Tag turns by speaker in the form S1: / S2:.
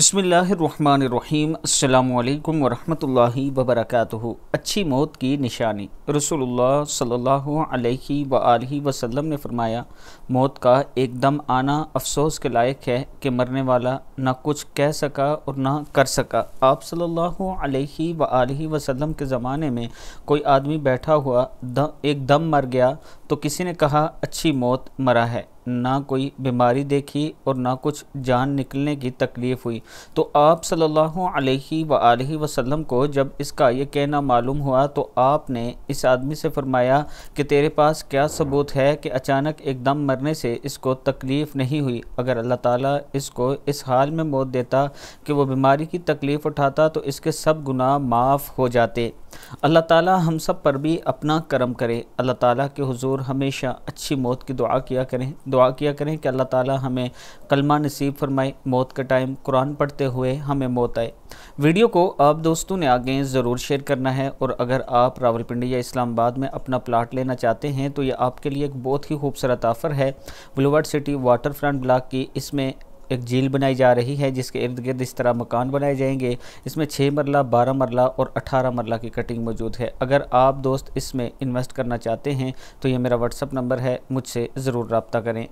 S1: बिस्मिल्लाहिर्रहमानिर्रहीम। अस्सलामु अलैकुम वरहमतुल्लाहि वबरकातुहू। अच्छी मौत की निशानी। रसूलुल्लाह सल्लल्लाहु अलैहि वआलिहि वसल्लम ने फरमाया, मौत का एकदम आना अफसोस के लायक है कि मरने वाला ना कुछ कह सका और ना कर सका। आप सल्लल्लाहु अलैहि वआलिहि वसल्लम के ज़माने में कोई आदमी बैठा हुआ एकदम मर गया तो किसी ने कहा अच्छी मौत मरा है। ना कोई बीमारी देखी और ना कुछ जान निकलने की तकलीफ़ हुई। तो आप सल्लल्लाहु अलैहि वआलिहि वसल्लम को जब इसका ये कहना मालूम हुआ तो आपने इस आदमी से फरमाया कि तेरे पास क्या सबूत है कि अचानक एकदम मरने से इसको तकलीफ़ नहीं हुई। अगर अल्लाह ताला इसको इस हाल में मौत देता कि वो बीमारी की तकलीफ़ उठाता तो इसके सब गुनाह माफ़ हो जाते। अल्लाह ताला हम सब पर भी अपना करम करे। अल्लाह ताला के हुजूर हमेशा अच्छी मौत की दुआ किया करें कि अल्लाह ताला हमें कलमा नसीब फरमाए, मौत का टाइम कुरान पढ़ते हुए हमें मौत आए। वीडियो को आप दोस्तों ने आगे ज़रूर शेयर करना है, और अगर आप रावलपिंडी या इस्लामाबाद में अपना प्लाट लेना चाहते हैं तो ये आपके लिए एक बहुत ही खूबसूरत ऑफ़र है। Boulevard city water front block की इसमें एक झील बनाई जा रही है जिसके इर्द गिर्द इस तरह मकान बनाए जाएंगे। इसमें 6 मरला, 12 मरला और 18 मरला की कटिंग मौजूद है। अगर आप दोस्त इसमें इन्वेस्ट करना चाहते हैं तो ये मेरा व्हाट्सअप नंबर है, मुझसे ज़रूर रब्ता करें।